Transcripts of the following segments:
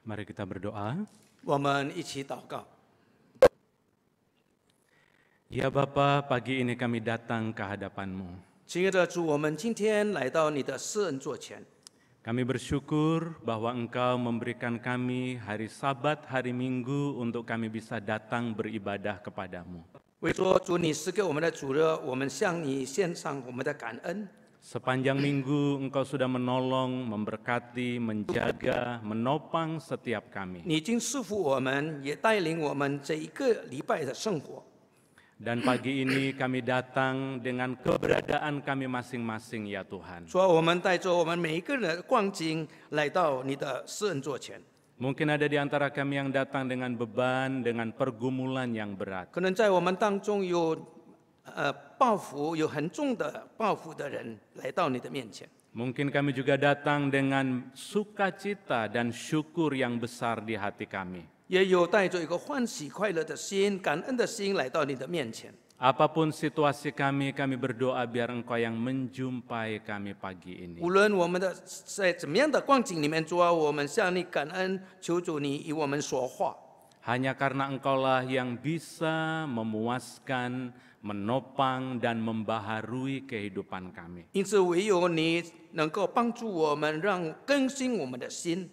Mari kita berdoa. 我们一起祷告。 Ya Bapa, pagi ini kami datang ke hadapan-Mu. 亲爱的主，我们今天来到你的施恩座前， Kami bersyukur bahwa Engkau memberikan kami hari Sabat, hari Minggu untuk kami bisa datang beribadah kepadamu. 为说主你是给我们的主日，我们向你献上我们的感恩。 Sepanjang minggu Engkau sudah menolong, memberkati, menjaga, menopang setiap kami. 你已经赐福我们，也带领我们这一个礼拜的生活。 Dan pagi ini kami datang dengan keberadaan kami masing-masing ya Tuhan. 主啊，我们带着我们每一个人的光景来到你的施恩座前。 Mungkin ada di antara kami yang datang dengan beban, dengan pergumulan yang berat. 可能在我们当中有报复，有很重的报复的人来到你的面前。 Mungkin kami juga datang dengan sukacita dan syukur yang besar di hati kami. 也有带着一个欢喜快乐的心、感恩的心来到你的面前。 Apapun situasi kami berdoa biar Engkau yang menjumpai kami pagi ini. 无论我们的在怎么样的光景里面，主啊，我们向你感恩，求主你与我们说话。 Hanya karena Engkaulah yang bisa memuaskan, menopang, dan membaharui kehidupan kami. 因此，唯有你能够帮助我们，让更新我们的心。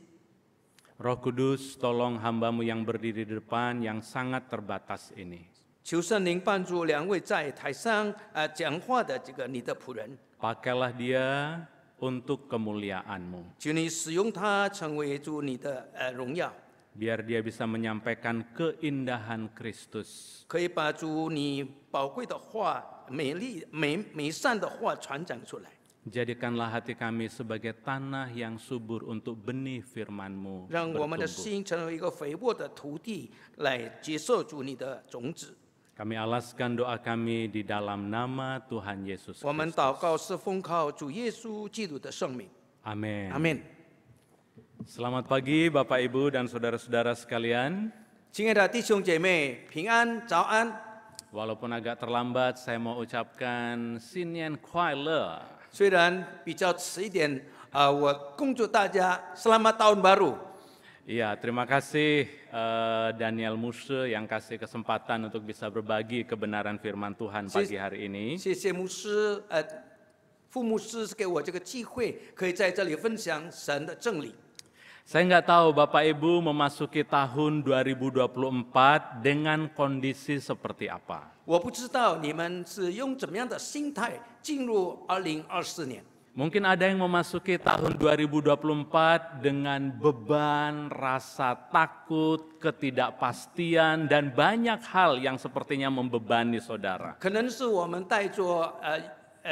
Roh Kudus, tolong hamba-Mu yang berdiri di depan yang sangat terbatas ini. 求圣灵帮助两位在台上讲话的这个你的仆人， Pakailah dia untuk kemuliaan-Mu. 求你使用他成为主你的荣耀， Biar dia bisa menyampaikan keindahan Kristus. 可以把主你宝贵的话、美善的话传讲出来。 Jadikanlah hati kami sebagai tanah yang subur untuk benih firman-Mu 让我们的 bertumbuh. 心成为一个肥沃的土地，来接受主你的种子。 Kami alaskan doa kami di dalam nama Tuhan Yesus 我们 Kristus. 祷告是奉靠主耶稣基督的圣名， Amin. 阿门。 Selamat pagi Bapak Ibu dan saudara-saudara sekalian. 亲爱的弟兄姐妹，平安，早安。 Walaupun agak terlambat, saya mau ucapkan Sinian Kuai Le. 虽然比较迟一点，我恭祝大家 Selamat Tahun Baru。 Iya, terima kasih Daniel Muse yang kasih kesempatan untuk bisa berbagi kebenaran firman Tuhan pagi hari ini. 谢谢牧师，副牧师给我这个机会，可以在这里分享神的真理。 Saya nggak tahu Bapak Ibu memasuki tahun 2024 dengan kondisi seperti apa. 我不知道你们是用怎么样的心态进入2024年。 Mungkin ada yang memasuki tahun 2024 dengan beban, rasa takut, ketidakpastian, dan banyak hal yang sepertinya membebani saudara. 可能是我们带着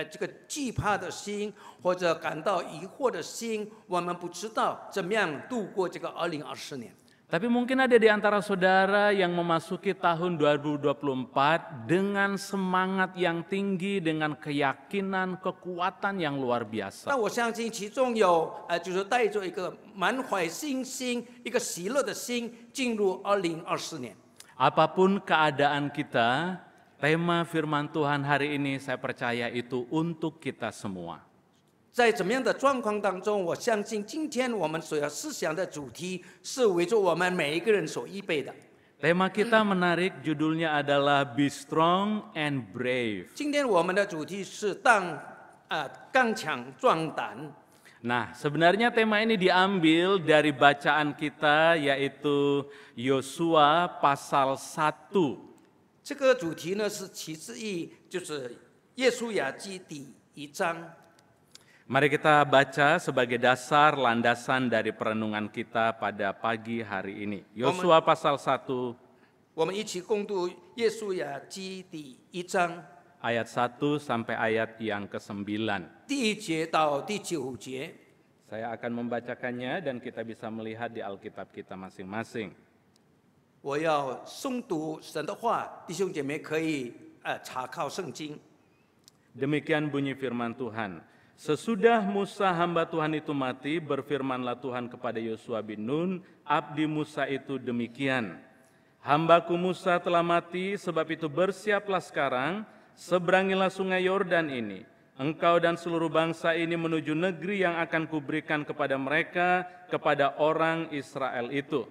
这个惧怕的心，或者感到疑惑的心，我们不知道怎么样度过这个2024年。 Tapi mungkin ada di antara saudara yang memasuki tahun 2024 dengan semangat yang tinggi, dengan keyakinan, kekuatan yang luar biasa. 但我相信其中有就是带着一个满怀信心、一个喜乐的心进入2024年。 Apapun keadaan kita, tema firman Tuhan hari ini saya percaya itu untuk kita semua. 在怎么样的状况当中，我相信今天我们所要思想的主题是围着我们每一个人所预备的。 Tema kita menarik, judulnya adalah Be Strong and Brave. 今天我们的主题是刚强壮胆。 Nah, sebenarnya tema ini diambil dari bacaan kita yaitu Yosua pasal 1. 这个主题呢是起自于就是耶稣亚记第1章。 Mari kita baca sebagai dasar landasan dari perenungan kita pada pagi hari ini. Yosua pasal 1我们一起共读耶稣亚记第1章 ayat 1 sampai ayat yang ke-9. 第1节到第9节。 Saya akan membacakannya dan kita bisa melihat di Alkitab kita masing-masing. 我要诵读神的话，弟兄姐妹可以查考圣经。 Demikian bunyi firman Tuhan. Sesudah Musa hamba Tuhan itu mati, berfirmanlah Tuhan kepada Yosua bin Nun, abdi Musa itu demikian. Hambaku Musa telah mati, sebab itu bersiaplah sekarang, seberangilah sungai Yordan ini. engkau dan seluruh bangsa ini menuju negeri yang akan kuberikan kepada mereka, kepada orang Israel itu.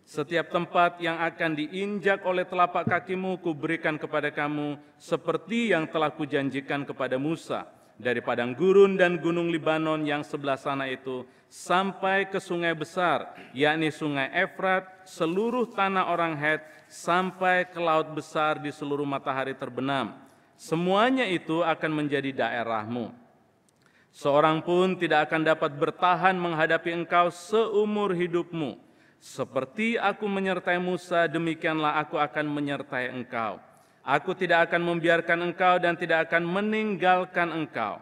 Setiap tempat yang akan diinjak oleh telapak kakimu kuberikan kepada kamu, seperti yang telah kujanjikan kepada Musa, dari padang gurun dan gunung Libanon yang sebelah sana itu, sampai ke sungai besar, yakni sungai Efrat, seluruh tanah orang Het, sampai ke laut besar di seluruh matahari terbenam. Semuanya itu akan menjadi daerahmu. Seorang pun tidak akan dapat bertahan menghadapi engkau seumur hidupmu. Seperti aku menyertai Musa, demikianlah aku akan menyertai engkau. Aku tidak akan membiarkan engkau dan tidak akan meninggalkan engkau.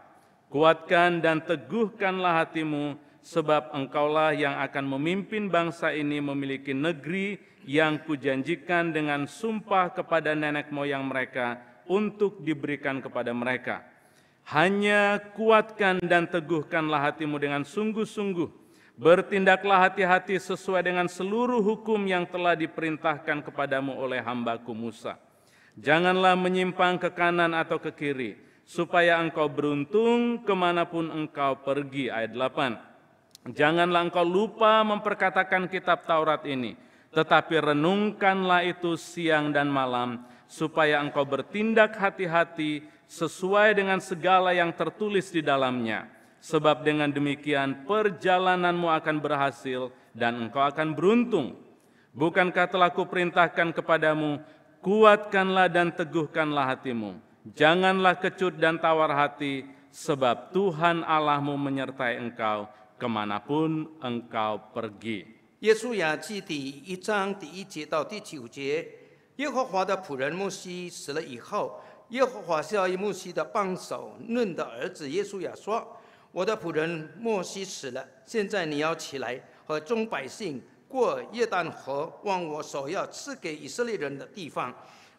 Kuatkan dan teguhkanlah hatimu, sebab engkaulah yang akan memimpin bangsa ini memiliki negeri yang kujanjikan dengan sumpah kepada nenek moyang mereka untuk diberikan kepada mereka. Hanya kuatkan dan teguhkanlah hatimu dengan sungguh-sungguh. Bertindaklah hati-hati sesuai dengan seluruh hukum yang telah diperintahkan kepadamu oleh hambaku Musa. Janganlah menyimpang ke kanan atau ke kiri, supaya engkau beruntung kemanapun engkau pergi. Ayat 8. Janganlah engkau lupa memperkatakan kitab Taurat ini, tetapi renungkanlah itu siang dan malam, supaya engkau bertindak hati-hati sesuai dengan segala yang tertulis di dalamnya. Sebab dengan demikian perjalananmu akan berhasil dan engkau akan beruntung. Bukankah telah kuperintahkan kepadamu, kuatkanlah dan teguhkanlah hatimu. Janganlah kecut dan tawar hati, sebab Tuhan Allahmu menyertai engkau kemanapun engkau pergi. 约书亚记第1章第1节到第9节，耶和华的仆人摩西死了以后，耶和华效法摩西的帮手嫩的儿子约书亚说：“我的仆人摩西死了，现在你要起来，和众百姓过约旦河，往我所要赐给以色列人的地方。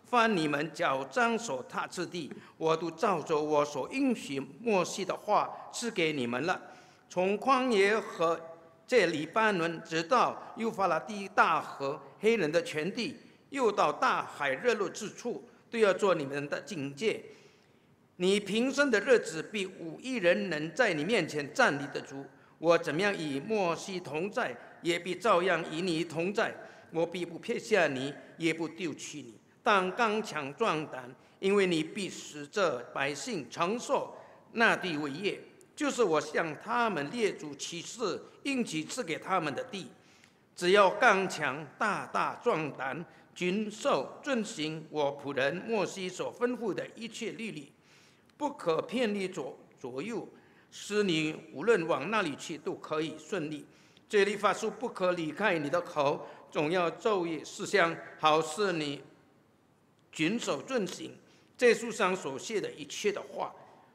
凡你们脚掌所踏之地，我都照着我所应许摩西的话赐给你们了。从旷野和这黎巴嫩，直到幼发拉底大河、黑人的全地，又到大海热络之处，都要做你们的境界。你平生的日子必无一人能在你面前站立得住。我怎么样与摩西同在，也必照样与你同在。我必不撇下你，也不丢弃你。但刚强壮胆，因为你必使这百姓承受那地为业，就是我向他们列祖起誓应许赐给他们的地。只要刚强大大壮胆，谨守遵行我仆人摩西所吩咐的一切律例，不可偏离左右，使你无论往哪里去都可以顺利。这律法书不可离开你的口，总要昼夜思想，好使你谨守遵行这书上所写的一切的话，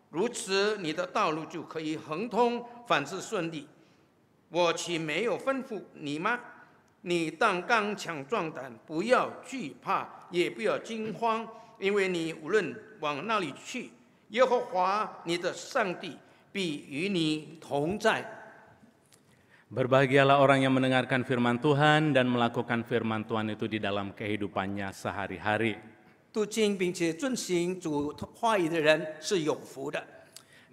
如此你的道路就可以亨通，凡事顺利。我岂没有吩咐你吗？你当刚强壮胆，不要惧怕，也不要惊慌，因为你无论往哪里去，耶和华你的上帝必与你同在。 Berbahagialah orang yang mendengarkan firman Tuhan dan melakukan firman Tuhan itu di dalam kehidupannya sehari-hari. 读经并且遵行主话语的人是有福的。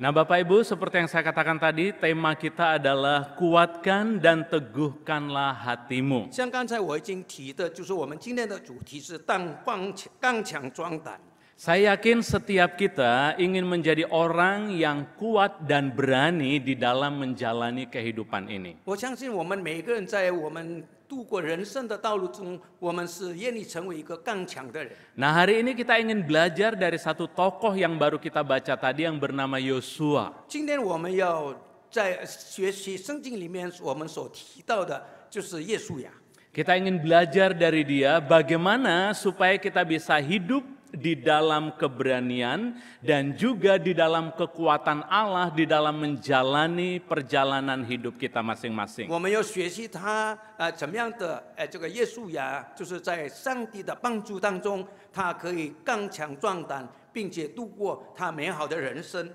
Nah Bapak Ibu, seperti yang saya katakan tadi, tema kita adalah kuatkan dan teguhkanlah hatimu. 像刚才我已经提的，就是我们今天的主题是刚强壮胆。 Saya yakin setiap kita ingin menjadi orang yang kuat dan berani di dalam menjalani kehidupan ini. 我相信我们每个人在我们度过人生的道路中，我们是愿意成为一个刚强的人。 Nah hari ini kita ingin belajar dari satu tokoh yang baru kita baca tadi yang bernama Yosua. 今天我们要在学习圣经里面我们所提到的，就是耶稣亚。 Kita ingin belajar dari dia bagaimana supaya kita bisa hidup di dalam keberanian dan juga di dalam kekuatan Allah di dalam menjalani perjalanan hidup kita masing-masing. 我们要学习他怎么样的这个耶稣亚，就是在上帝的帮助当中，他可以刚强壮胆，并且度过他美好的人生。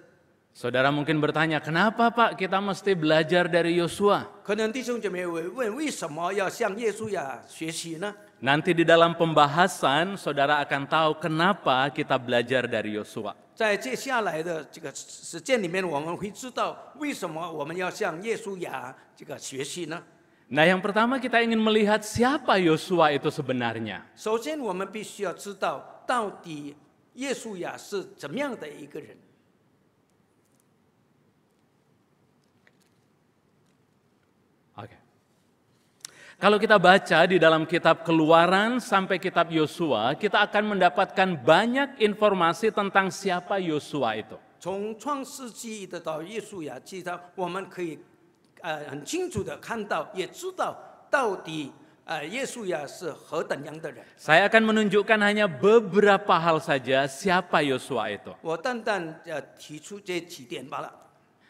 Saudara mungkin bertanya, kenapa Pak kita mesti belajar dari Yosua? 可能弟兄姐妹会问，为什么要向耶稣亚学习呢？ Nanti di dalam pembahasan, saudara akan tahu kenapa kita belajar dari Yosua. 在接下来的这个实践里面，我们会知道为什么我们要向耶稣亚这个学习呢？ Nah, yang pertama kita ingin melihat siapa Yosua itu sebenarnya. 首先，我们必须要知道到底耶稣亚是怎么样的一个人。 Oke. Kalau kita baca di dalam kitab Keluaran sampai kitab Yosua, kita akan mendapatkan banyak informasi tentang siapa Yosua itu. 从创世纪的到耶稣亚记上，我们可以很清楚的看到，也知道到底耶稣亚是何等样的人。 Saya akan menunjukkan hanya beberapa hal saja siapa Yosua itu. 我单单提出这几点罢了。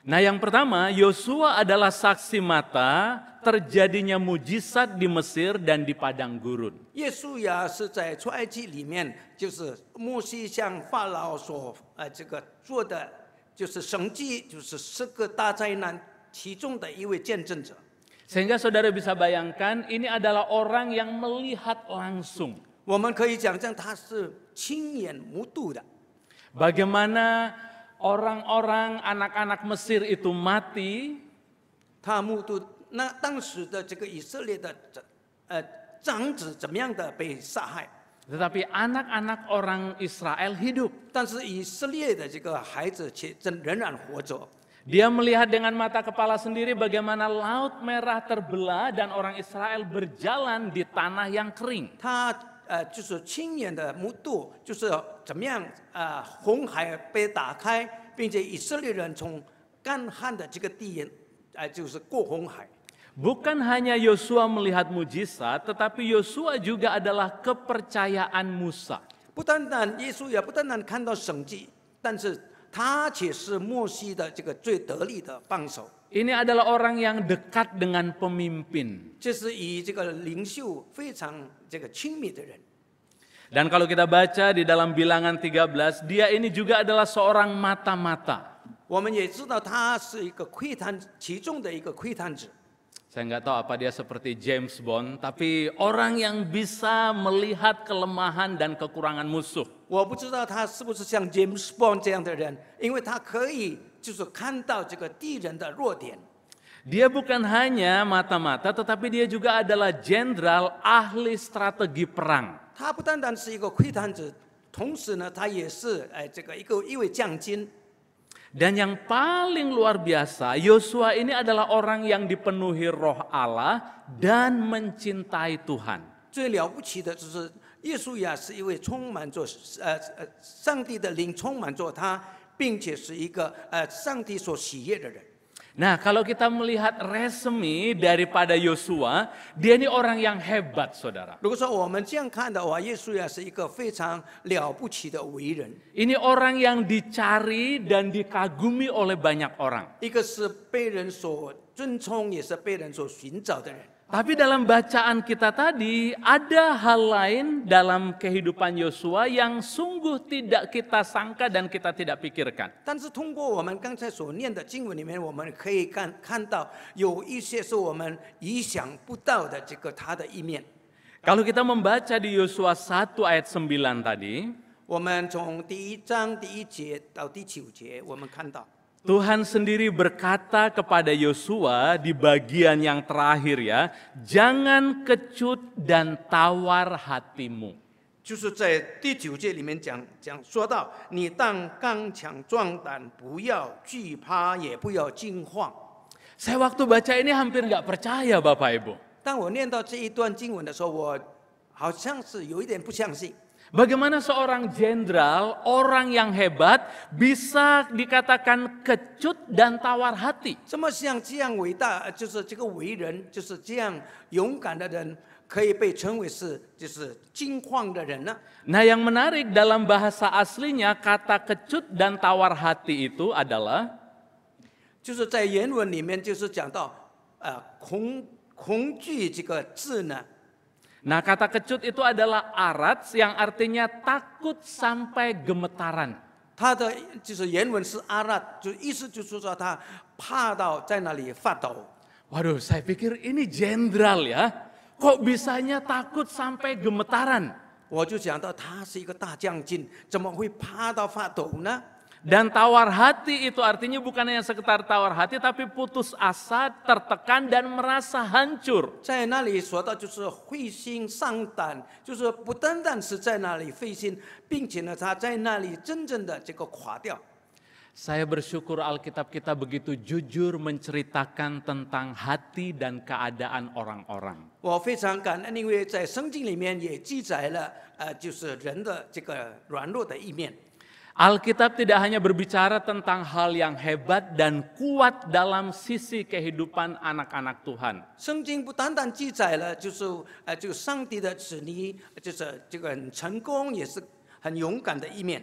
Nah, yang pertama, Yosua adalah saksi mata terjadinya mujizat di Mesir dan di padang gurun. 耶稣亚是在出埃及里面，就是摩西向法老所这个做的，就是神迹，就是10个大灾难其中的一位见证者。 Sehingga saudara bisa bayangkan ini adalah orang yang melihat langsung. 我们可以讲象他是亲眼目睹的。 Bagaimana orang-orang anak-anak Mesir itu mati, 他目睹那当时的这个以色列的长子怎么样的被杀害， tetapi anak-anak orang Israel hidup. 但是以色列的这个孩子却仍然活着。 Dia melihat dengan mata kepala sendiri bagaimana Laut Merah terbelah dan orang Israel berjalan di tanah yang kering. 他就是亲眼的目睹，就是怎么样红海被打开，并且以色列人从干旱的这个地就是过红海。 Bukan hanya Yosua melihat mujizat, tetapi Yosua juga adalah kepercayaan Musa. 不单单耶稣也不单单看到神迹，但是他且是摩西的这个最得力的帮手。 Ini adalah orang yang dekat dengan pemimpin. 这是以这个领袖非常这个亲密的人。 Dan kalau kita baca di dalam Bilangan 13, dia ini juga adalah seorang mata-mata. 我们也知道他是一个窥探其中的一个窥探者。 Saya nggak tahu apa dia seperti James Bond, tapi orang yang bisa melihat kelemahan dan kekurangan musuh. 我不知道他是不是像 James Bond 这样的人，因为他可以就是看到这个敌人的弱点。 Dia bukan hanya mata-mata, tetapi dia juga adalah jenderal ahli strategi perang. 他不单单是一个窥探者，同时呢，他也是这个一位将军。 Dan yang paling luar biasa, Yosua ini adalah orang yang dipenuhi roh Allah dan mencintai Tuhan. 最了不起的就是耶稣亚是一位充满着上帝的灵充满着他，并且是一个上帝所喜悦的人。 Nah, kalau kita melihat resumi daripada Yosua, dia ini orang yang hebat, saudara. 如果说我们这样看的话，耶稣亚是一个非常了不起的为人， Ini orang yang dicari dan dikagumi oleh banyak orang. 一个是被人所尊崇，也是被人所寻找的人。 Tapi dalam bacaan kita tadi, ada hal lain dalam kehidupan Yosua yang sungguh tidak kita sangka dan kita tidak pikirkan. 但是通过我们刚才所念的经文里面，我们可以看到有一些是我们意想不到的这个他的一面。 Kalau kita membaca di Yosua 1 ayat 9 tadi, 我们从第1章第1节到第9节，我们看到 Tuhan sendiri berkata kepada Yosua di bagian yang terakhir ya, jangan kecut dan tawar hatimu. 就是在第9节里面说到，你当刚强壮胆，不要惧怕，也不要惊慌。 Saya waktu baca ini hampir nggak percaya Bapak Ibu. 当我念到这一段经文的时候，我好像是有一点不相信。 Bagaimana seorang jenderal, orang yang hebat bisa dikatakan kecut dan tawar hati? 怎么像这样伟大，就是这个为人，就是这样勇敢的人，可以被称为是就是惊慌的人呢？ Nah, yang menarik dalam bahasa aslinya kata kecut dan tawar hati itu adalah 就是在原文里面就是讲到恐惧这个字呢。 Nah, kata kecut itu adalah arat yang artinya takut sampai gemetaran. 他的就是原文是阿拉，就意思就是说他怕到在那里发抖。 Waduh, saya pikir ini jenderal ya. kok bisanya takut sampai gemetaran? 我就想到他是一个大将军，怎么会怕到发抖呢？ Dan tawar hati itu artinya bukan hanya sekedar tawar hati, tapi putus asa, tertekan, dan merasa hancur. 在那里说到就是灰心丧胆，就是不单单是在那里灰心，并且呢，他在那里真正的这个垮掉。 Saya bersyukur Alkitab kita begitu jujur menceritakan tentang hati dan keadaan orang-orang. 我非常感恩，因为在圣经里面也记载了，就是人的这个软弱的一面。 Alkitab tidak hanya berbicara tentang hal yang hebat dan kuat dalam sisi kehidupan anak-anak Tuhan. 圣经不单单记载了，就上帝的子女，就是这个很成功，也是很勇敢的一面。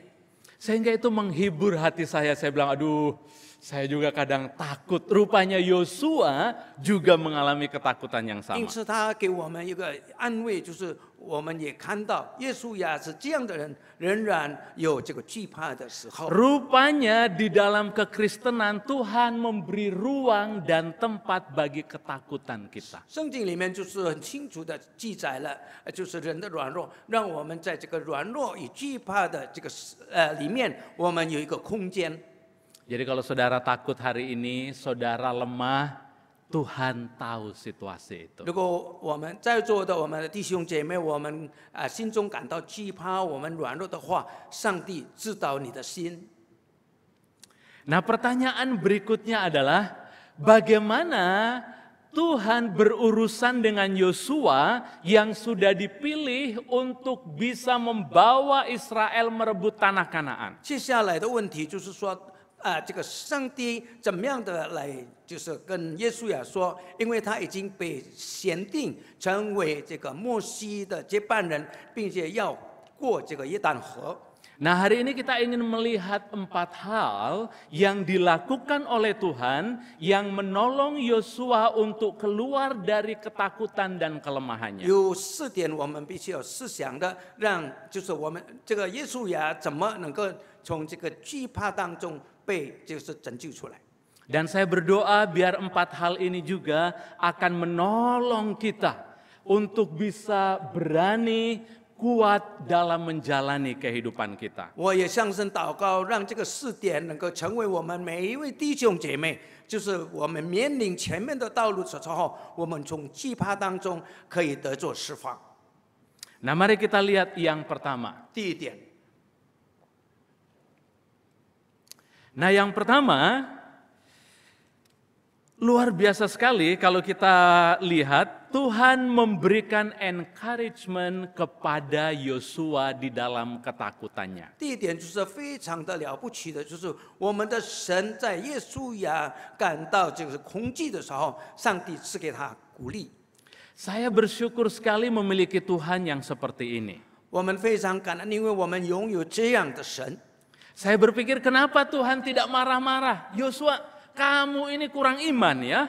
Sehingga itu menghibur hati saya bilang, aduh, saya juga kadang takut. Rupanya Yosua juga mengalami ketakutan yang 因 sama. 此，他给我们一个安慰，就是我们也看到耶稣呀是这样的人，仍然有这个惧怕的时候。 Rupanya di dalam kekristenan Tuhan memberi ruang dan tempat bagi ketakutan kita. 圣经里面就是很清楚的记载了，就是人的软弱，让我们在这个软弱与惧怕的这个里面，我们有一个空间。 Jadi kalau saudara takut hari ini, saudara lemah, Tuhan tahu situasi itu. 如果我们在座的我们的弟兄姐妹，我们心中感到惧怕，我们软弱的话，上帝知道你的心。 Nah, pertanyaan berikutnya adalah bagaimana Tuhan berurusan dengan Yosua yang sudah dipilih untuk bisa membawa Israel merebut tanah Kanaan. 接下来的问题就是说，这个上帝怎么样的来，就是跟耶稣亚说，因为他已经被选定成为这个摩西的接班人，并且要过这个约旦河。 Nah, hari ini kita ingin melihat 4 hal yang dilakukan oleh Tuhan yang menolong Yosua untuk keluar dari ketakutan dan kelemahannya. 有4点我们必须要思想的，让就是我们这个耶稣亚怎么能够从这个惧怕当中被就是拯救出来。 Dan saya berdoa biar 4 hal ini juga akan menolong kita untuk bisa berani kuat dalam menjalani kehidupan kita. 我也向神祷告，让这个4点能够成为我们每一位弟兄姐妹，就是我们面临前面的道路的时候，我们从惧怕当中可以得着释放。 Nah, mari kita lihat yang pertama. 第一点， Nah, yang pertama luar biasa sekali kalau kita lihat Tuhan memberikan encouragement kepada Yosua di dalam ketakutannya. 第一点就是非常的了不起的，就是我们的神在耶稣亚感到就是恐惧的时候，上帝赐给他鼓励。 Saya bersyukur sekali memiliki Tuhan yang seperti ini. 我们非常感恩，因为我们拥有这样的神。 Saya berpikir kenapa Tuhan tidak marah-marah? Yosua, kamu ini kurang iman ya.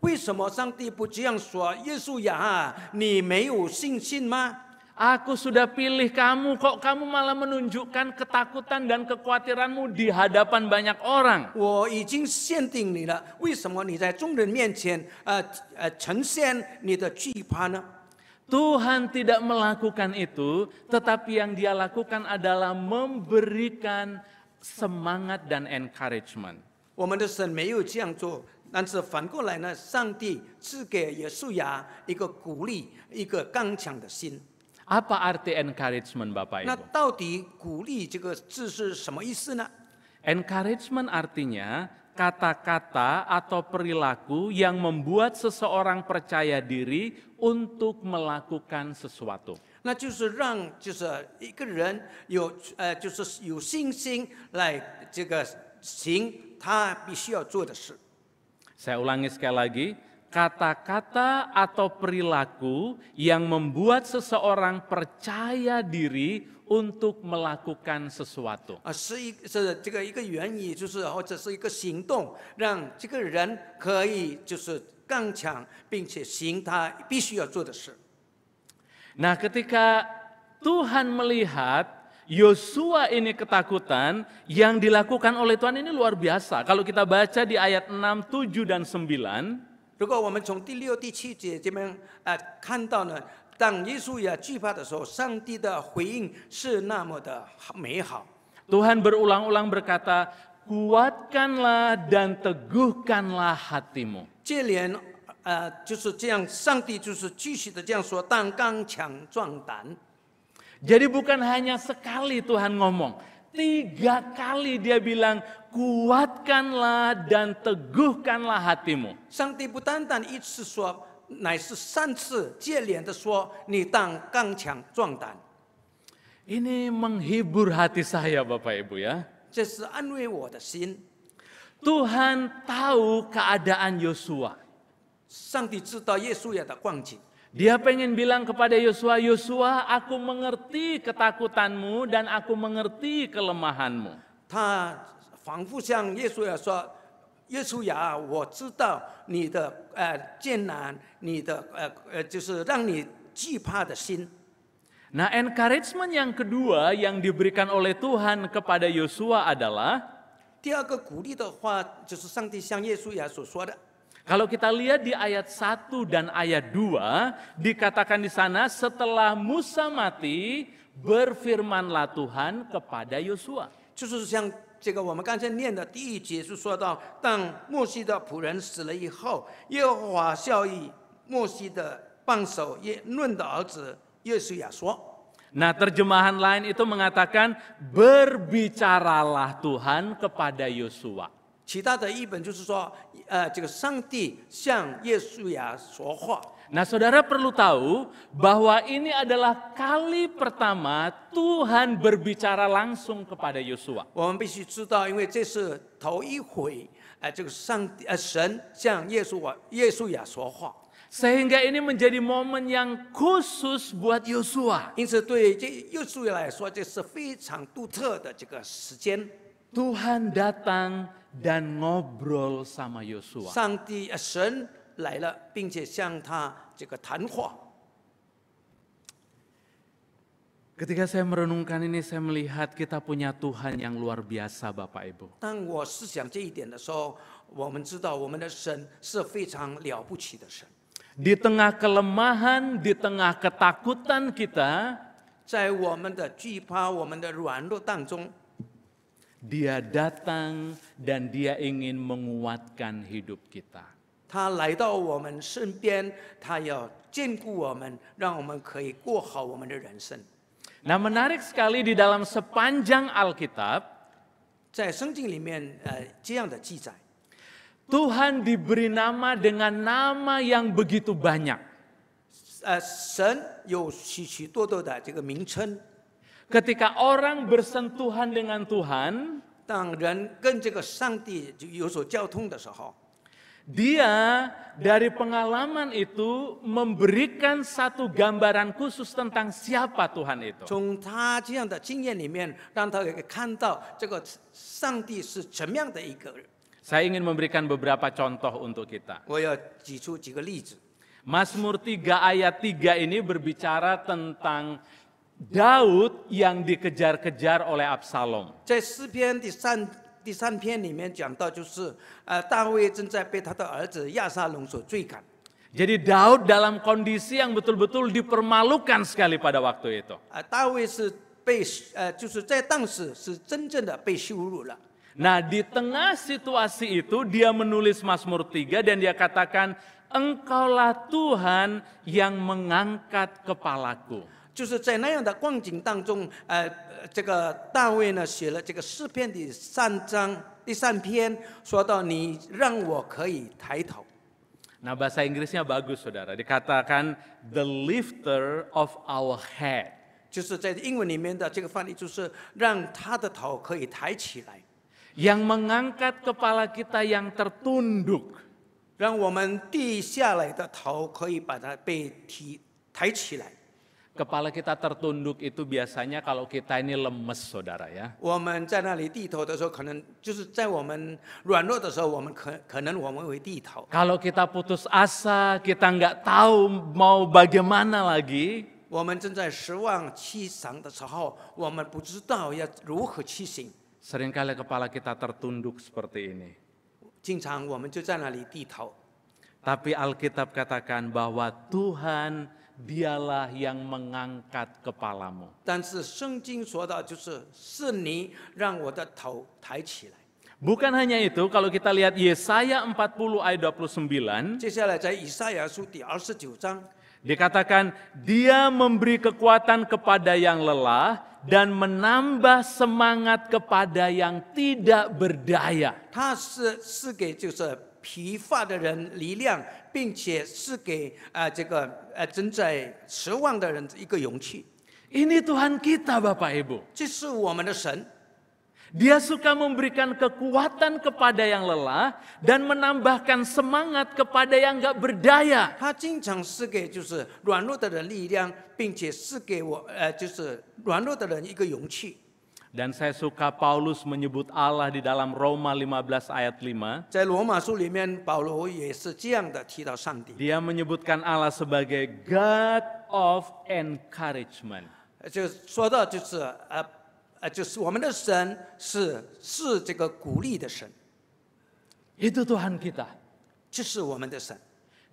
为什么上帝不这样说？耶稣亚，你没有信心吗？ Aku sudah pilih kamu, kok kamu malah menunjukkan ketakutan dan kekhawatiranmu di hadapan banyak orang. 我已经限定你了，为什么你在众人面前呈现你的惧怕呢？ Tuhan tidak melakukan itu, tetapi yang Dia lakukan adalah memberikan semangat dan encouragement. 我们的神没有这样做，但是反过来呢，上帝赐给耶稣亚一个鼓励，一个刚强的心。 Apa arti encouragement Bapak 那 Ibu? 到底鼓励这个字是什么意思呢？ Encouragement artinya kata-kata atau perilaku yang membuat seseorang percaya diri untuk melakukan sesuatu. 那就是让就是一个人有就是有信心来这个行他必须要做的事。 Saya ulangi sekali lagi, kata-kata atau perilaku yang membuat seseorang percaya diri untuk melakukan sesuatu. 是这个一个原意，就是或者是一个行动，让这个人可以就是刚强，并且行他必须要做的事。 Nah, ketika Tuhan melihat Yosua ini ketakutan, yang dilakukan oleh Tuhan ini luar biasa. Kalau kita baca di ayat 6, 7, dan 9, 如果我们从第6、第7节这边看到呢，当耶稣也惧怕的时候，上帝的回应是那么的美好。 Tuhan berulang-ulang berkata, kuatkanlah dan teguhkanlah hatimu. 接连就是这样，上帝就是继续的这样说，但刚强壮胆。 Jadi bukan hanya sekali Tuhan ngomong, 3 kali dia bilang, kuatkanlah dan teguhkanlah hatimu. 上帝不单单一次说，乃是3次接连的说，你当刚强壮胆。 Ini menghibur hati saya Bapak Ibu ya. 这是安慰我的心。 Tuhan tahu keadaan Yosua. 上帝知道耶稣亚的光景， Dia pengen bilang kepada Yosua, Yosua, aku mengerti ketakutanmu dan aku mengerti kelemahanmu. 他仿佛向耶稣亚说：“耶稣亚，我知道你的艰难，你的就是让你惧怕的心。” Nah, encouragement yang kedua yang diberikan oleh Tuhan kepada Yosua adalah 第2个鼓励的话，就是上帝向耶稣亚所说的。 kalau kita lihat di ayat 1 dan ayat 2 dikatakan di sana setelah Musa mati berfirmanlah Tuhan kepada Yosua. 就是像这个我们刚才念的第1节是说到，当摩西的仆人死了以后，耶和华效力摩西的帮手nun的儿子耶稣亚说。 Nah, terjemahan lain itu mengatakan berbicaralah Tuhan kepada Yosua. 其他的译本就是说，这个上帝向耶稣亚说话。 Nah, saudara perlu tahu bahwa ini adalah kali pertama Tuhan berbicara langsung kepada Yosua. 我们必须知道，因为这是头一回，这个神向耶稣亚说话， Sehingga ini menjadi momen yang khusus buat Yosua. 因此对这耶稣亚来说，这是非常独特的这个时间。 Tuhan datang dan ngobrol sama Yosua. 上帝神来了，并且向他这个谈话。 Ketika saya merenungkan ini, saya melihat kita punya Tuhan yang luar biasa, Bapak Ibu. 当我思想这一点的时候，我们知道我们的神是非常了不起的神。 Di tengah kelemahan, di tengah ketakutan kita, 在我们的惧怕、我们的软弱当中， Dia datang dan dia ingin menguatkan hidup kita. 他来到我们身边，他要兼顾我们，让我们可以过好我们的人生。 Nah, menarik sekali di dalam sepanjang Alkitab, 在圣经里面，这样的记载， Tuhan diberi nama dengan nama yang begitu banyak. 神有许多的这个名称。 Ketika orang bersentuhan dengan Tuhan, 当人跟这个上帝有所交通的时候， dia dari pengalaman itu memberikan satu gambaran khusus tentang siapa Tuhan itu. 从他这样的经验里面，让他可以看到这个上帝是怎么样的一个人。 Saya ingin memberikan beberapa contoh untuk kita. 我要举出几个例子。 Mazmur 3 ayat 3 ini berbicara tentang Daud yang dikejar-kejar oleh Absalom. 在诗篇第三篇里面讲到，就是大卫正在被他的儿子亚撒龙所追赶。 Jadi Daud dalam kondisi yang betul-betul dipermalukan sekali pada waktu itu. 大卫是被就是在当时是真正的被羞辱了。 Nah, di tengah situasi itu dia menulis Mazmur 3 dan dia katakan, Engkaulah Tuhan yang mengangkat kepalaku. 就是在那样的光景当中，这个大卫呢写了这个诗篇第3章第3篇，说到你让我可以抬头。 Nah, bahasa Inggrisnya bagus, saudara. Dikatakan the lifter of our head. 就是在英文里面的这个翻译，就是让他的头可以抬起来， Yang mengangkat kepala kita yang tertunduk. 让我们低下来的头可以把它被抬起来。 Kepala kita tertunduk itu biasanya kalau kita ini lemes, saudara ya. 我们在那里低头的时候，可能就是在我们软弱的时候，我们可能我们会低头。 Kalau kita putus asa, kita nggak tahu mau bagaimana lagi, 我们正在失望、凄伤的时候，我们不知道要如何去行。 seringkali kepala kita tertunduk seperti ini. 经常我们就在那里低头。Tapi Alkitab katakan bahwa Tuhan dialah yang mengangkat kepalamu. 但是圣经说到，是你让我的头抬起来。 Bukan hanya itu, kalau kita lihat Yesaya 40 ayat 29, 接下来在以赛亚书第29章， dikatakan dia memberi kekuatan kepada yang lelah dan menambah semangat kepada yang tidak berdaya. 他是给疲乏的人力量，并且是给正在失望的人一个勇气。 Ini Tuhan kita Bapak Ibu. 这是我们的神， Dia suka memberikan kekuatan kepada yang lelah dan menambahkan semangat kepada yang gak berdaya. 他经常是给软弱的人力量，并且是给软弱的人一个勇气。 Dan saya suka Paulus menyebut Allah di dalam Roma 15 ayat 5. 在罗马书里面，保罗也是这样的提到上帝， Dia menyebutkan Allah sebagai God of encouragement. 就说到我们的神是这个鼓励的神， Itu Tuhan kita. 这是我们的神，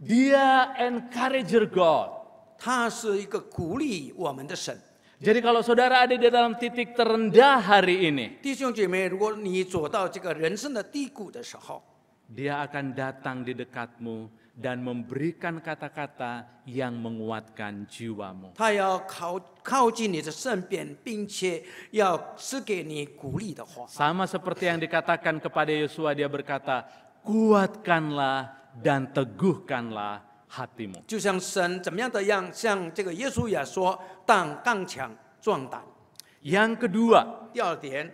Dia encourager God. 他是一个鼓励我们的神。 Jadi kalau saudara ada di dalam titik terendah hari ini, 弟兄姐妹，如果你走到这个人生的低谷的时候， Dia akan datang di dekatmu dan memberikan kata-kata yang menguatkan jiwamu. 他要靠近你的身边，并且要赐给你鼓励的话。 Sama seperti yang dikatakan kepada Yosua, dia berkata, kuatkanlah dan teguhkanlah hatimu. 就像神怎么样的像这个耶稣也说，当刚强壮胆。 Yang kedua, 第二点，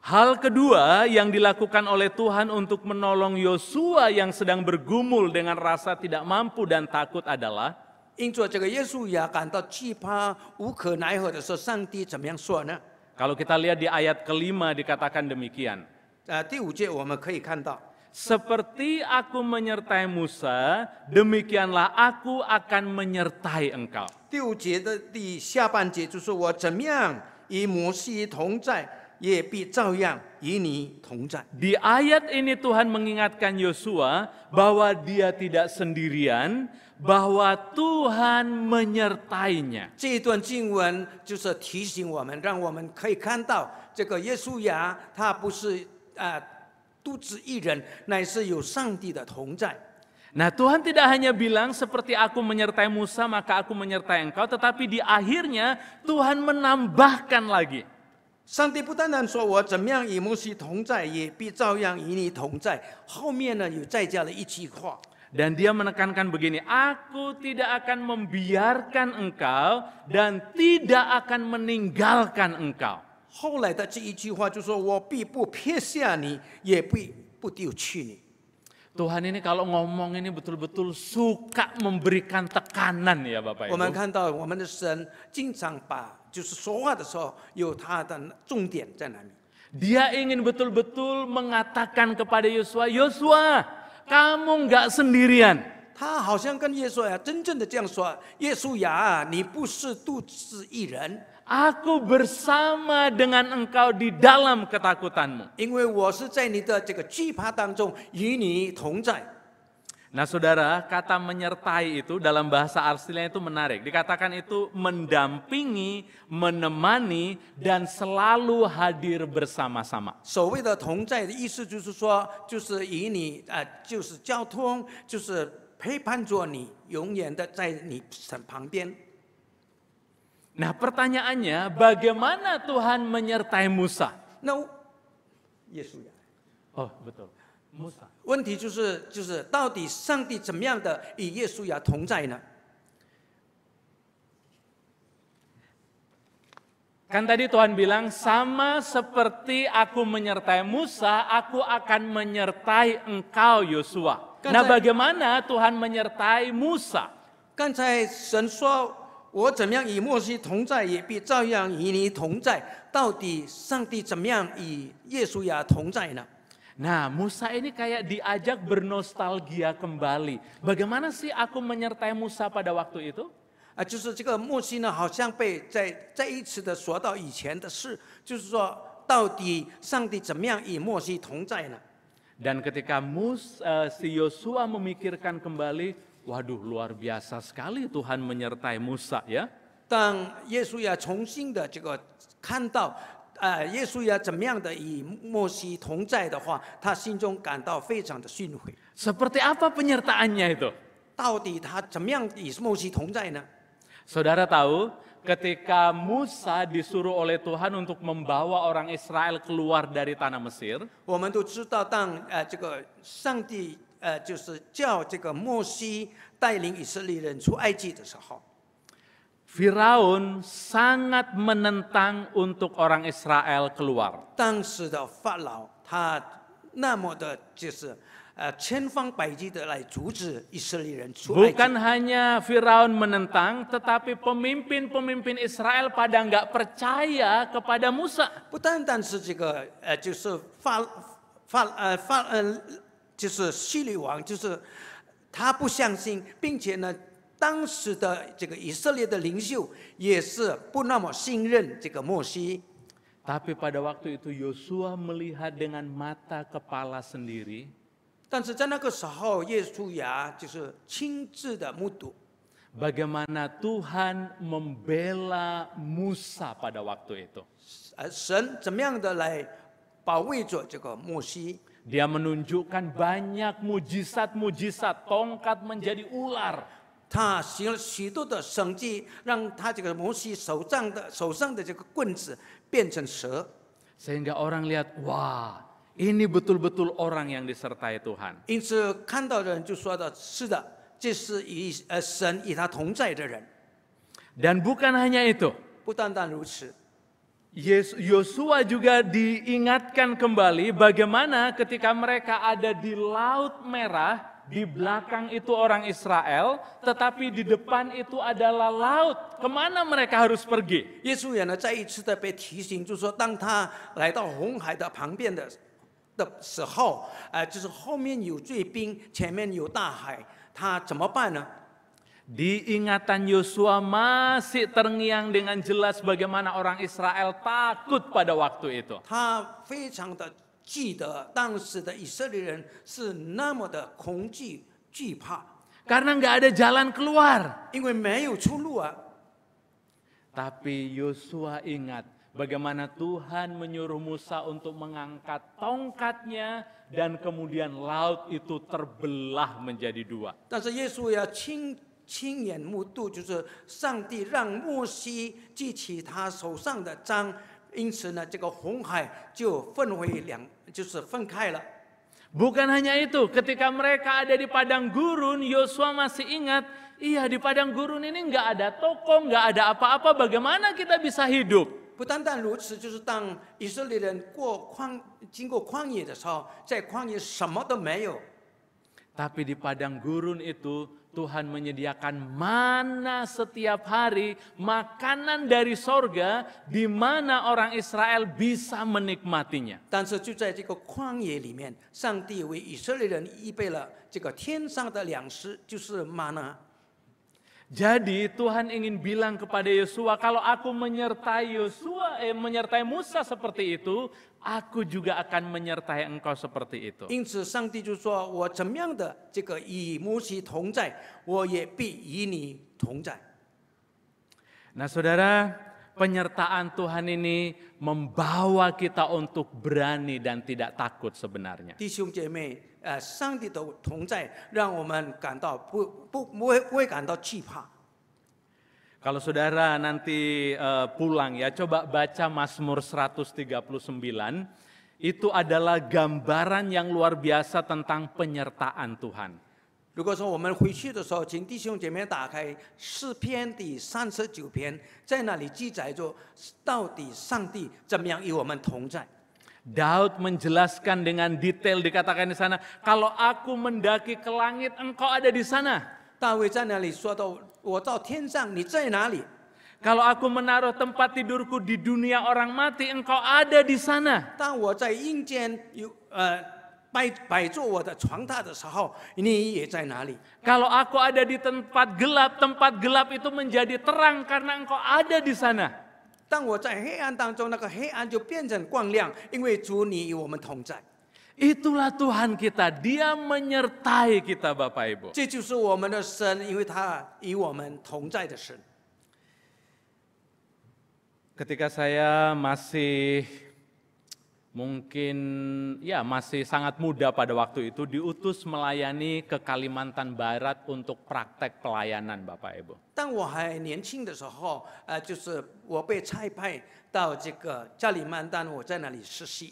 hal kedua yang dilakukan oleh Tuhan untuk menolong Yosua yang sedang bergumul dengan rasa tidak mampu dan takut adalah 因着这个耶稣也感到惧怕、无可奈何的时候，上帝怎么样说呢？ kalau kita lihat di ayat kelima dikatakan demikian. 第5节我们可以看到， Seperti aku menyertai Musa, demikianlah aku akan menyertai engkau. 第5节的下半节就是我怎么样与摩西同在，也必照样与你同在。 Di ayat ini Tuhan mengingatkan Yosua bahwa dia tidak sendirian, bahwa Tuhan menyertainya. 这一段经文就是提醒我们，让我们可以看到这个耶稣呀，他不是独自一人，乃是有上帝的同在。 Nah, Tuhan tidak hanya bilang seperti aku menyertai Musa maka aku menyertai engkau, tetapi di akhirnya Tuhan menambahkan lagi. 上帝不单单说我怎么样与摩西同在，也必照样与你同在。后面呢，有再加了一句话， Dan dia menekankan begini, aku tidak akan membiarkan engkau dan tidak akan meninggalkan engkau. 后来的这一句话就说：“我必不撇下你，也必不丢弃你。” Tuhan ini kalau ngomong ini betul-betul suka memberikan tekanan ya Bapak 我们 Ibu. 看到我们的神经常把说话的时候有他的重点在哪里。 Dia ingin betul-betul mengatakan kepada Yosua, Yosua, kamu nggak sendirian. 他好像跟耶稣呀，真正的这样说：“耶稣呀，你不是独自一人， Aku bersama dengan engkau di dalam ketakutanmu. 因为我是在你的这个惧怕当中与你同在。” Nah saudara, kata menyertai itu dalam bahasa aslinya itu menarik. Dikatakan itu mendampingi, menemani, dan selalu hadir bersama-sama. 所谓的同在的意思就是说，就是与你就是交通，就是陪伴着你，永远的在你旁边。 Nah pertanyaannya, bagaimana Tuhan menyertai Musa? 那耶稣呀， Oh betul, Musa. 问题就是到底上帝怎么样的与耶稣呀同在呢？ Kan tadi Tuhan bilang, sama seperti aku menyertai Musa, aku akan menyertai engkau Yosua. Nah bagaimana Tuhan menyertai Musa? 刚才神说。 我怎么样与摩西同在，也必照样与你同在。到底上帝怎么样与耶稣呀同在呢？ Nah, Musa ini kayak diajak bernostalgia kembali. Bagaimana sih aku menyertai Musa pada waktu itu? 就是这个摩西呢，好像被再一次的说到以前的事，就是说，到底上帝怎么样与摩西同在呢？ Dan ketika si Yosua memikirkan kembali, waduh luar biasa sekali Tuhan menyertai Musa ya. 当耶稣亚重新的这个看到，耶稣亚怎么样的与摩西同在的话，他心中感到非常的欣慰。 Seperti apa penyertaannya itu? 到底他怎么样与摩西同在呢？ Saudara tahu, ketika Musa disuruh oleh Tuhan untuk membawa orang Israel keluar dari tanah Mesir, 我们都知道，当这个上帝就是叫这个摩西带领以色列人出埃及的时候， Firaun sangat menentang untuk orang Israel keluar. 当时的法老他那么的就是千方百计的来阻止以色列人出埃及。 Bukan hanya Firaun menentang, tetapi pemimpin-pemimpin Israel pada nggak percaya kepada Musa. 不单单是这个就是就是希律王，就是他不相信，并且呢，当时的这个以色列的领袖也是不那么信任这个摩西。 Tapi pada waktu itu Yosua melihat dengan mata kepala sendiri 但是在那个时候，耶稣亚就是亲自的目睹， bagaimana Tuhan membela Musa pada waktu itu. 神怎么样的来保卫着这个摩西。 Dia menunjukkan banyak mujizat-mujizat, tongkat menjadi ular. 他行了许多的神迹，让他这个摩西手上的这个棍子变成蛇， Sehingga orang lihat, wah ini betul-betul orang yang disertai Tuhan. 因此看到的人就说的是的，这是神与他同在的人。 Dan bukan hanya itu, 不单单如此， Yosua juga diingatkan kembali bagaimana ketika mereka ada di Laut Merah, di belakang itu orang Israel, tetapi di depan itu adalah laut. Kemana mereka harus pergi? 耶稣也呢再一次的被提醒，就是说，当他来到红海的旁边的时候，就是后面有追兵，前面有大海，他怎么办呢？ Di ingatan Yosua masih terngiang dengan jelas bagaimana orang Israel takut pada waktu itu. 他非常的记得当时的以色列人是那么的恐惧惧怕， Karena nggak ada jalan keluar. 因为没有出路啊。 Tapi Yosua ingat bagaimana Tuhan menyuruh Musa untuk mengangkat tongkatnya dan kemudian laut itu terbelah menjadi dua. 但是耶稣要亲眼目睹，就是上帝让摩西举起他手上的杖，因此呢，这个红海就就是分开了。 Bukan hanya itu, ketika mereka ada di padang gurun, Yosua masih ingat, iya di padang gurun ini nggak ada toko, nggak ada apa-apa, bagaimana kita bisa hidup? 不单单如此，就是当以色列人经过旷野的时候，在旷野什么都没有。 Tapi di padang gurun itu Tuhan menyediakan mana setiap hari, makanan dari sorga di mana orang Israel bisa menikmatinya. 但是就在这个旷野里面，上帝为以色列人预备了这个天上的粮食，就是玛纳。 Jadi Tuhan ingin bilang kepada Yosua, kalau aku menyertai Musa seperti itu, aku juga akan menyertai engkau seperti itu. 因此，上帝就说：“我怎么样的这个与摩西同在，我也必与你同在。” Nah saudara, penyertaan Tuhan ini membawa kita untuk berani dan tidak takut sebenarnya. 弟兄姐妹，上帝的同在让我们感到不会感到惧怕。 Kalau saudara nanti pulang ya, coba baca Mazmur 139. Itu adalah gambaran yang luar biasa tentang penyertaan Tuhan. 如果说我们回去的时候，请弟兄姐妹打开诗篇第39篇，在那里记载着到底上帝怎么样与我们同在。 Daud menjelaskan dengan detail dikatakan di sana, kalau aku mendaki ke langit, engkau ada di sana. 大卫在那里说到：“我到天上，你在哪里？ Kalau aku menaruh tempat tidurku di dunia orang mati, engkau ada di sana. 当我在阴间摆坐我的床榻的时候，你也在哪里？ Kalau aku ada di tempat gelap itu menjadi terang karena engkau ada di sana. 当我在黑暗当中，那个黑暗就变成光亮，因为主你与我们同在。” Itulah Tuhan kita, Dia menyertai kita Bapak Ibu. 这就是我们的神，因为他与我们同在的神。 Ketika saya masih mungkin ya masih sangat muda pada waktu itu, diutus melayani ke Kalimantan Barat untuk praktek pelayanan Bapak Ibu. 当我还年轻的时候，就是我被差派到这个加里曼丹，我在那里实习。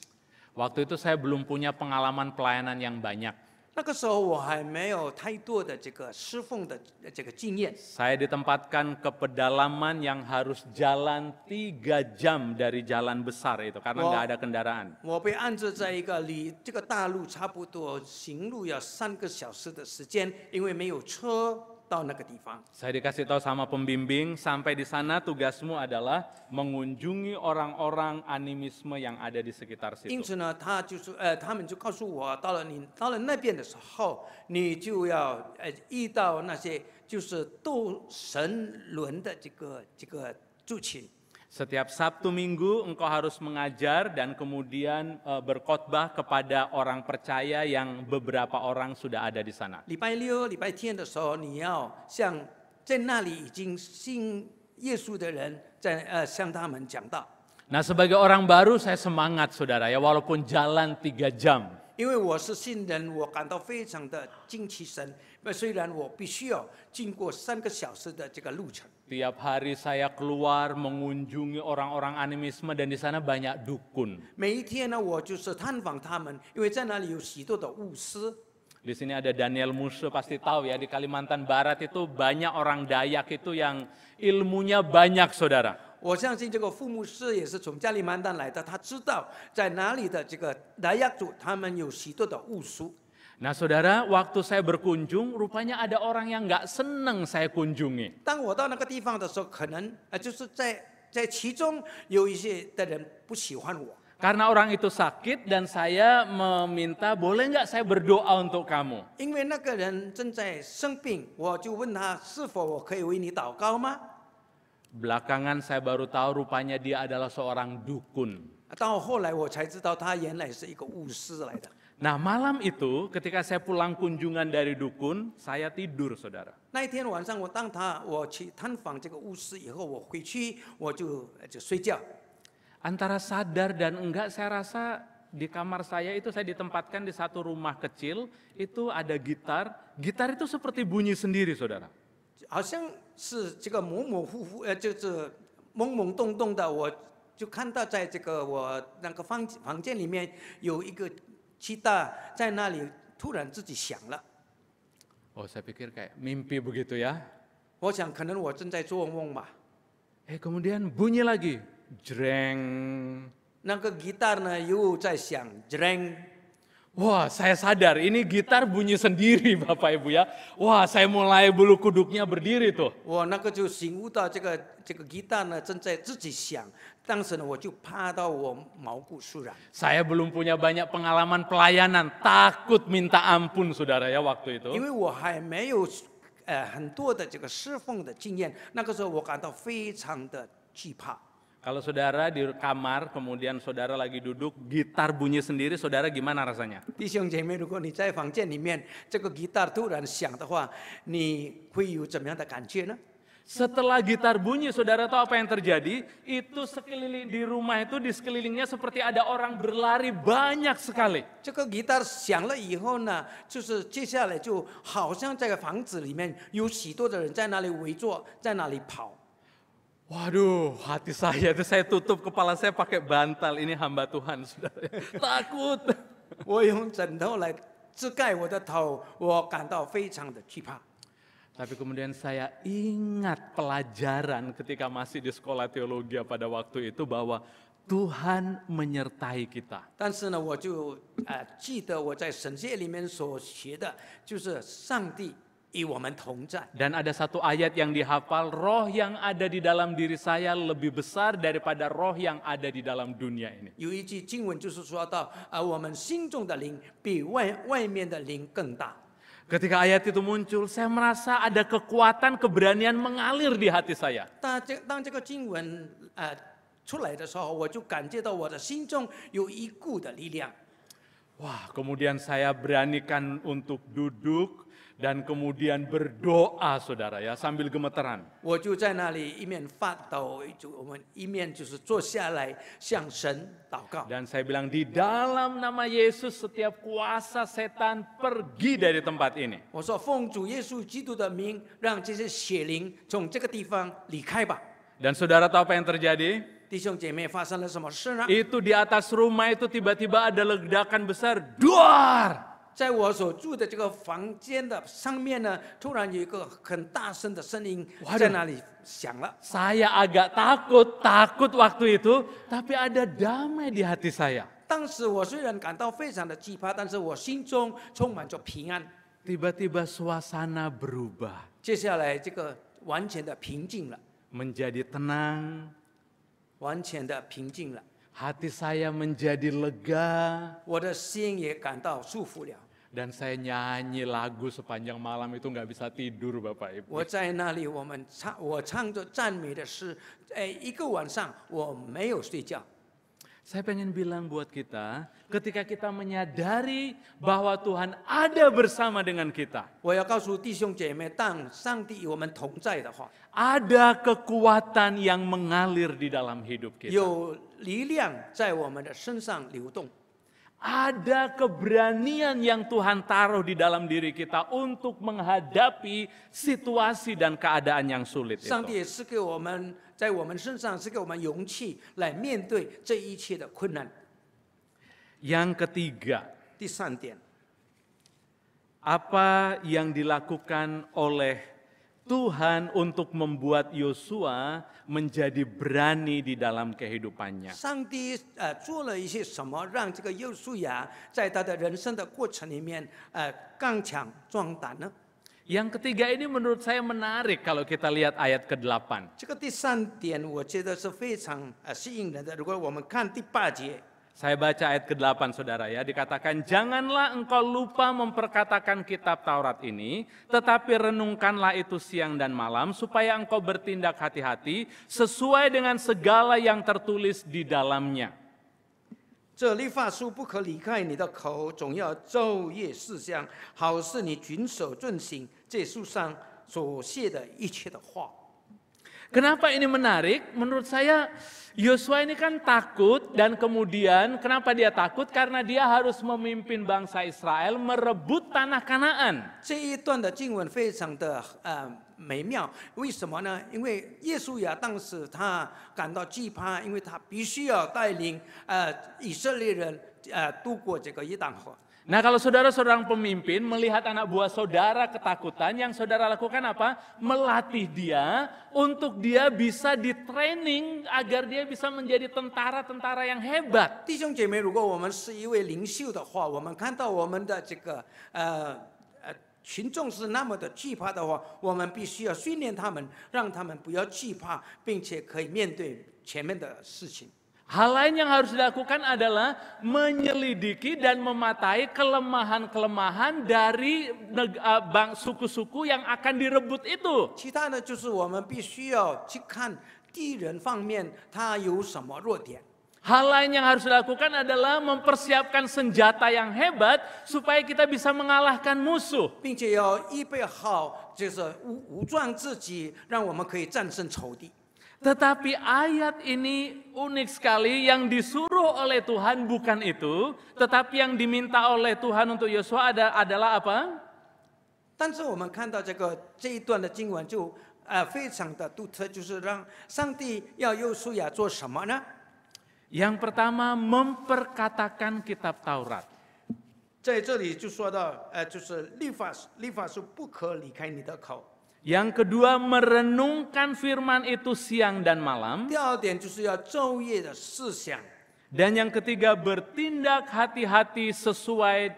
Waktu itu saya belum punya pengalaman pelayanan yang banyak. 那个时候我还没有太多的这个侍奉的这个经验。 Saya ditempatkan ke pedalaman yang harus jalan 3 jam dari jalan besar itu karena nggak ada kendaraan. 我被安置在一个离这个大陆差不多行路要3个小时的时间，因为没有车到那个地方。 Saya dikasih tahu sama pembimbing, sampai di sana tugasmu adalah mengunjungi orang-orang animisme yang ada di sekitar 因 situ. 此呢，他们就告诉我，到了那边的时候，你就要遇到那些就是斗神论的这个族群。 Setiap Sabtu Minggu engkau harus mengajar dan kemudian berkhotbah kepada orang percaya yang beberapa orang sudah ada di sana. 礼拜六、礼拜天的时候，你要向在那里已经信耶稣的人，向他们讲道。 Nah, sebagai orang baru saya semangat saudara ya, walaupun jalan 3 jam. 因为我是新人，我感到非常的惊奇神。虽然我必须要经过3个小时的这个路程。 Tiap hari saya keluar mengunjungi orang-orang animisme dan di sana banyak dukun. 每一天呢，我就是探访他们，因为在那里有许多的巫师。 Di sini ada Daniel Muse, pasti tahu ya, di Kalimantan Barat itu banyak orang Dayak itu yang ilmunya banyak saudara. 我相信这个副牧师也是从加里曼丹来的，他知道在哪里的这个达雅族，他们有许多的巫术。 Nah saudara, waktu saya berkunjung, rupanya ada orang yang nggak seneng saya kunjungi. 当我到那个地方的时候，可能就是在其中有一些的人不喜欢我。 Karena orang itu sakit dan saya meminta, boleh nggak saya berdoa untuk kamu? 因为那个人正在生病，我就问他是否我可以为你祷告吗？ Belakangan saya baru tahu rupanya dia adalah seorang dukun. 到后来我才知道他原来是一个巫师来的。 Nah malam itu ketika saya pulang kunjungan dari dukun, saya tidur saudara. 那一天晚上，我去探访这个巫师以后，我回去我就睡觉。 Antara sadar dan enggak saya rasa di kamar saya itu saya ditempatkan di satu rumah kecil, itu ada gitar. Gitar itu seperti bunyi sendiri saudara. 好像是这个模模糊糊，就是懵懵懂懂的，我就看到在这个我那个房间里面有一个吉他在那里突然自己响了。 Oh saya pikir kayak mimpi begitu ya. 我想可能我正在做梦吧。 Kemudian bunyi lagi, jreng. 那个吉他呢又在响，jreng。 Wah saya sadar ini gitar bunyi sendiri Bapak Ibu ya. Wah saya mulai bulu kuduknya berdiri tuh. 我那个就醒悟到这个吉他呢正在自己响，当时呢我就怕到我毛骨悚然。 Saya belum punya banyak pengalaman pelayanan, takut minta ampun saudara ya waktu itu. 因为我还没有很多的这个侍奉的经验，那个时候我感到非常的惧怕。 Kalau saudara di kamar, kemudian saudara lagi duduk, gitar bunyi sendiri, saudara gimana rasanya? 弟兄姐妹，如果你在房间里面，这个吉他突然响的话，你会有怎么样的感觉呢？ Setelah gitar bunyi, saudara tahu apa yang terjadi? Itu sekeliling di rumah itu, di sekelilingnya seperti ada orang berlari banyak sekali. 这个吉他响了以后呢，就是接下来就好像在房子里面有许多的人在那里围坐，在那里跑。 Waduh, hati saya itu saya tutup kepala saya pakai bantal. Ini hamba Tuhan, saudara. Takut. 我用枕头来遮盖我的头，我感到非常的惧怕。 Tapi kemudian saya ingat pelajaran ketika masih di sekolah teologi pada waktu itu bahwa Tuhan menyertai kita. 但是呢，我就记得我在神学里面所学的，就是上帝与我们同在。 Dan ada satu ayat yang dihafal, roh yang ada di dalam diri saya lebih besar daripada roh yang ada di dalam dunia ini. 有一句经文就是说到，我们心中的灵比外面的灵更大。 Ketika ayat itu muncul, saya merasa ada kekuatan, keberanian mengalir di hati saya. 当这个经文出来的时候，我就感觉到我的心中有一股的力量。Wah, kemudian saya beranikan untuk duduk dan kemudian berdoa, saudara ya, sambil gemeteran. 我就在那里一面发抖，我们一面就是坐下来向神祷告。 Dan saya bilang, di dalam nama Yesus setiap kuasa setan pergi dari tempat ini. 我说奉主耶稣基督的名，让这些邪灵从这个地方离开吧。 Dan saudara tahu apa yang terjadi? 弟兄姐妹，发生了什么事呢？ Itu di atas rumah itu tiba-tiba ada ledakan besar, duar. 在我所住的这个房间的上面呢，突然有一个很大声的声音 Waduh. 在那里响了。 Saya agak takut waktu itu, tapi ada damai di hati saya. 当时我虽然感到非常的惧怕，但是我心中充满着平安。 Tiba-tiba suasana berubah, 接下来这个完全的平静了， menjadi tenang, 完全的平静了， hati saya menjadi lega, 我的心也感到舒服了。 dan saya nyanyi lagu sepanjang malam itu nggak bisa tidur, Bapak Ibu. 我在那里，我唱着赞美的诗，一个晚上我没有睡觉。 Saya pengen bilang buat kita, ketika kita menyadari bahwa Tuhan ada bersama dengan kita, 我要告诉弟兄姐妹，当上帝与我们同在的话， ada kekuatan yang mengalir di dalam hidup kita. 有力量在我们的身上流动， Ada keberanian yang Tuhan taruh di dalam diri kita untuk menghadapi situasi dan keadaan yang sulit 上帝 itu. 也是给我们在我们身上是给我们勇气来面对这一切的困难。 Yang ketiga, 第三点， apa yang dilakukan oleh Tuhan untuk membuat Yosua menjadi berani di dalam kehidupannya. 上帝做了一些什么，让这个约书亚在他的人生的过程里面刚强壮胆呢？ Yang ketiga ini menurut saya menarik kalau kita lihat ayat ke-8. 这个第三点，我觉得是非常吸引人的。如果我们看第8节， Saya baca ayat ke-8 saudara ya, dikatakan janganlah engkau lupa memperkatakan kitab Taurat ini, tetapi renungkanlah itu siang dan malam supaya engkau bertindak hati-hati sesuai dengan segala yang tertulis di dalamnya. 这律法书不可离开你的口，总要昼夜思想，好使你谨守遵行这书上所写的一切的话。 Kenapa ini menarik? Menurut saya Yosua ini kan takut dan kemudian kenapa dia takut? Karena dia harus memimpin bangsa Israel merebut tanah Kanaan. 这一段的经文非常的美妙，为什么呢？因为耶稣亚当时他感到惧怕，因为他必须要带领以色列人渡过这个约旦河。 Nah kalau saudara seorang pemimpin melihat anak buah saudara ketakutan, yang saudara lakukan apa? Melatih dia untuk dia bisa di-training agar dia bisa menjadi tentara-tentara yang hebat. 弟兄姐妹，如果我们是一位领袖的话，我们看到我们的这个群众是那么的惧怕的话，我们必须要训练他们，让他们不要惧怕，并且可以面对前面的事情。 Hal lain yang harus dilakukan adalah menyelidiki dan mematai kelemahan-kelemahan dari suku-suku yang akan direbut itu. 其他呢，就是我们必须要去看敌人方面他有什么弱点。 Hal lain yang harus dilakukan adalah mempersiapkan senjata yang hebat supaya kita bisa mengalahkan musuh. 并且要预备好，就是武装自己，让我们可以战胜仇敌。 Tetapi ayat ini unik sekali, yang disuruh oleh Tuhan bukan itu, tetapi yang diminta oleh Tuhan untuk Yosua adalah apa? 但是我们看到这一段的经文就非常的独特，就是让上帝要约书亚做什么呢？ Yang pertama, memperkatakan kitab Taurat. 在这里就说到，就是律法书不可离开你的口。 Yang kedua, merenungkan firman itu siang dan malam. 第二点就是要昼夜的思想。 Dan yang ketiga, bertindak hati-hati sesuai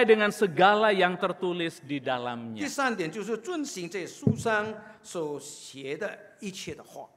dengan segala yang tertulis di 第 dalamnya. 三点就是遵行这书上所写的一切的话。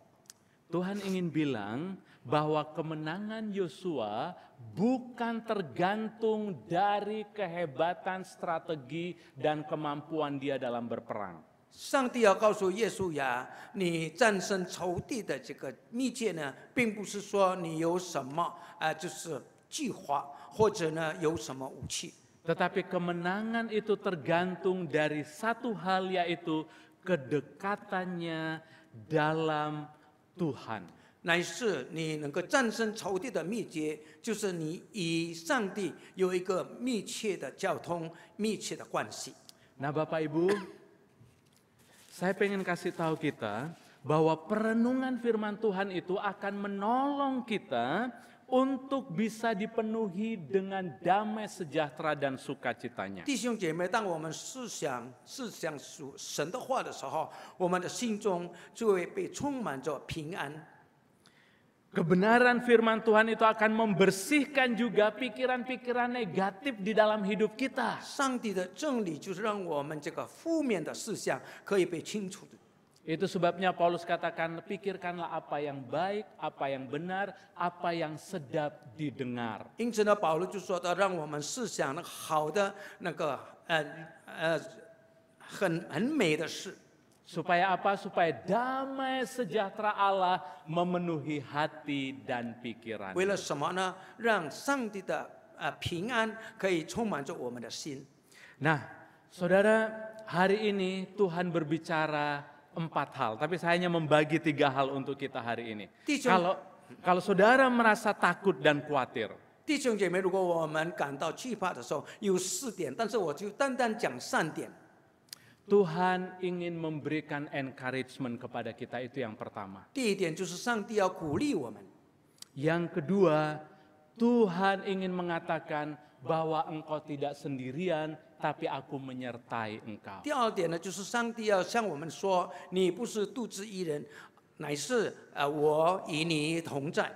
Tuhan ingin bilang bahwa kemenangan Yosua bukan tergantung dari kehebatan strategi dan kemampuan dia dalam berperang. 上帝要告诉耶稣亚，你战胜仇敌的这个秘诀呢，并不是说你有什么就是计划，或者呢有什么武器。 Tetapi kemenangan itu tergantung dari satu hal, yaitu kedekatannya dalam Tuhan. 乃是你能够战胜仇敌的秘诀，就是你与上帝有一个密切的交通、密切的关系。 Nah Bapak Ibu, saya pengen kasih tahu kita bahwa perenungan firman Tuhan itu akan menolong kita untuk bisa dipenuhi dengan damai sejahtera dan sukacitanya. 弟兄姐妹，当我们思想属神的话的时候，我们的心中就会被充满着平安。 Kebenaran firman Tuhan itu akan membersihkan juga pikiran-pikiran negatif di dalam hidup kita. 上帝的真理就是让我们这个负面的思想可以被清除的。 Itu sebabnya Paulus katakan, pikirkanlah apa yang baik, apa yang benar, apa yang sedap didengar. 因此呢，保罗就说到，让我们思想那好的那个很美的事。 Supaya apa? Supaya damai sejahtera Allah memenuhi hati dan pikiran. 为了什么呢？让上帝的平安可以充满着我们的心。 Nah, saudara, hari ini Tuhan berbicara 4 hal, tapi saya hanya membagi 3 hal untuk kita hari ini. Kalau saudara merasa takut dan khawatir, 弟兄姐妹，如果我们感到惧怕的时候，有4点，但是我就单单讲3点。 Tuhan ingin memberikan encouragement kepada kita, itu yang pertama. 第一点就是上帝要鼓励我们。 Yang kedua, Tuhan ingin mengatakan bahwa engkau tidak sendirian, tapi aku menyertai engkau. 第二点呢，就是上帝要向我们说，你不是独自一人，乃是我与你同在。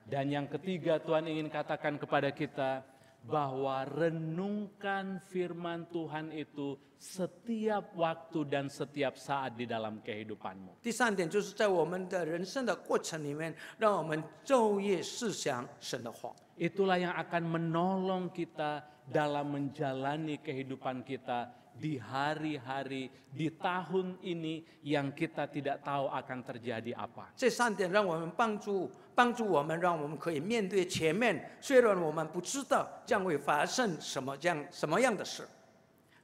Dan yang ketiga, Tuhan ingin katakan kepada kita bahwa renungkan firman Tuhan itu setiap waktu dan setiap saat di dalam kehidupanmu. 第3点就是在我们的人生的过程里面，让我们昼夜思想神的话。 Itulah yang akan menolong kita dalam menjalani kehidupan kita di hari-hari, di tahun ini yang kita tidak tahu akan terjadi apa. 这3点让我们帮助我们，让我们可以面对前面，虽然我们不知道将会发生什么样的事。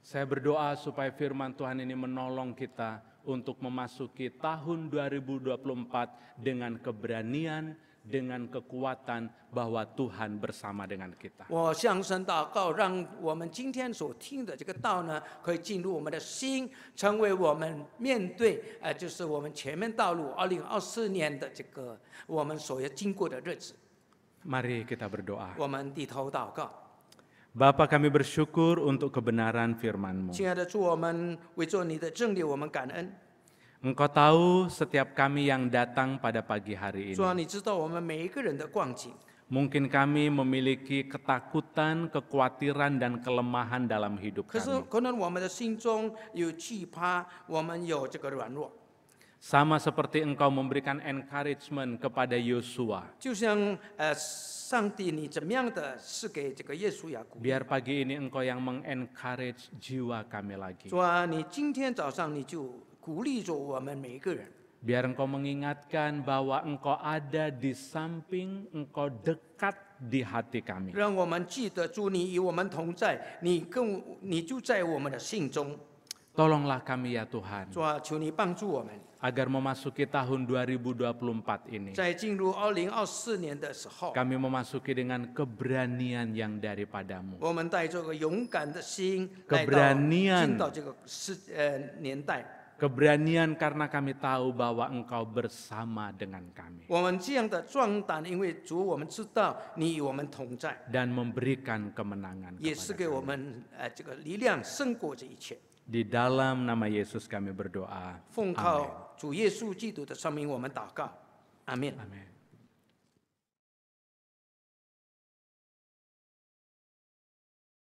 Saya berdoa supaya firman Tuhan ini menolong kita untuk memasuki tahun 2024 dengan keberanian, dengan kekuatan bahwa Tuhan bersama dengan kita. 我向神祷告，让我们今天所听的这个道呢，可以进入我们的心，成为我们面对就是我们前面道路2024年的这个我们所要经过的日子。 Mari kita berdoa. 我们低头祷告。 Bapa, kami bersyukur untuk kebenaran firman-Mu. 亲爱的主，我们为做你的真理，我们感恩。 Engkau tahu setiap kami yang datang pada pagi hari 主啊， ini. 你知道我们每一个人的光景。 Mungkin kami memiliki ketakutan, kekhawatiran, dan kelemahan dalam hidup 可是 kami. 可能我们的心中有惧怕，我们有这个软弱， Sama seperti Engkau memberikan encouragement kepada Yosua. 就像上帝你怎么样的是给这个耶稣雅鼓励。 Biar pagi ini Engkau yang mengencourage jiwa kami lagi. 主啊，你今天早上你就鼓励着我们每一个人。 Biar Engkau mengingatkan bahwa Engkau ada di samping, Engkau dekat di hati kami. 让我们记得主，你与我们同在，你就在我们的心中。 Tolonglah kami ya Tuhan, 主啊，求你帮助我们， agar memasuki tahun 2024 ini, 在进入2024年的时候， kami memasuki dengan keberanian yang daripadamu. 我们带着个勇敢的心来 Keberanian 进到这个年代。 Keberanian karena kami tahu bahwa Engkau bersama dengan kami. 我们这样的壮胆，因为主，我们知道你与我们同在， Dan memberikan kemenangan 也是 kepada 给 kami. 我们这个力量胜过这一切。 Di dalam nama Yesus kami berdoa. 奉靠主耶稣基督的圣名，我们祷告，阿门。 Amin.